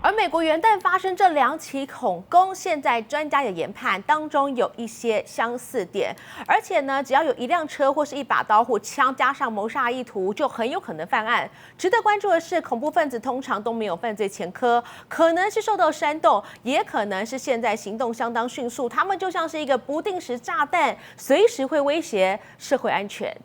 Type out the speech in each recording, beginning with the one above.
而美国元旦发生这2起恐攻，现在专家也研判当中有一些相似点，而且呢，只要有一辆车或是一把刀或枪，加上谋杀意图，就很有可能犯案。值得关注的是，恐怖分子通常都没有犯罪前科，可能是受到煽动，也可能是现在行动相当迅速，他们就像是一个不定时炸弹，随时会威胁社会安全。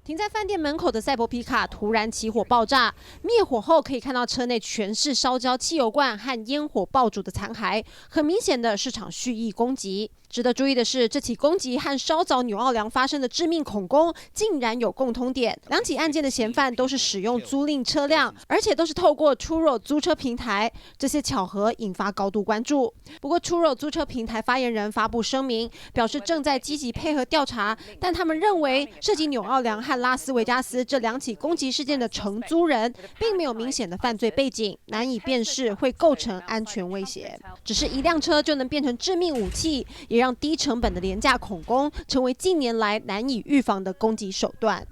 停在饭店门口的赛博皮卡突然起火爆炸，灭火后可以看到车内全是烧焦汽油罐和烟火爆竹的残骸，很明显的是场蓄意攻击。值得注意的是，这起攻击和稍早纽奥良发生的致命恐攻竟然有共通点，2起案件的嫌犯都是使用租赁车辆，而且都是透过 Turo 租车平台，这些巧合引发高度关注。不过 Turo 租车平台发言人发布声明，表示正在积极配合调查，但他们认为涉及纽奥良和拉斯维加斯这2起攻击事件的承租人，并没有明显的犯罪背景，难以辨识会构成安全威胁。只是一辆车就能变成致命武器，也让低成本的廉价恐攻成为近年来难以预防的攻击手段。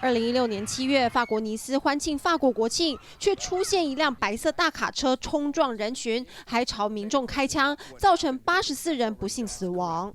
2016年7月，法国尼斯欢庆法国国庆，却出现一辆白色大卡车冲撞人群，还朝民众开枪，造成84人不幸死亡。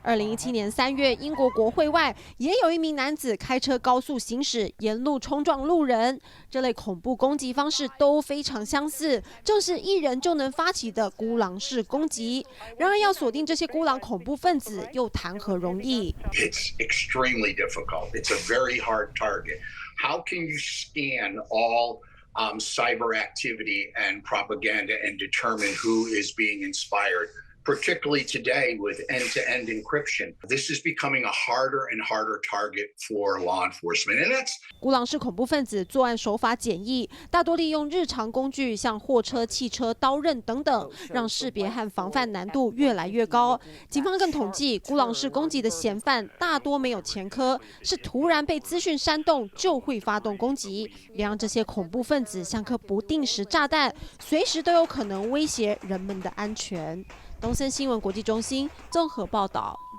2017年3月，英国国会外也有一名男子开车高速行驶，沿路冲撞路人。这类恐怖攻击方式都非常相似，正是一人就能发起的孤狼式攻击。然而，要锁定这些孤狼恐怖分子，又谈何容易 ？It's extremely difficult. It's a very hard target. How can you scan all cyber activity and propaganda and determine who is being inspired?Particularly today with end-to-end encryption, this is becoming a harder and harder target for law enforcement. And that's 孤狼式恐怖分子作案手法简易，大多利用日常工具，像货车、汽车、刀刃等等，让识别和防范难度越来越高。警方更统计，孤狼式攻击的嫌犯大多没有前科，是突然被资讯煽动就会发动攻击，也让这些恐怖分子像颗不定时炸弹，随时都有可能威胁人们的安全。东森新闻国际中心综合报道。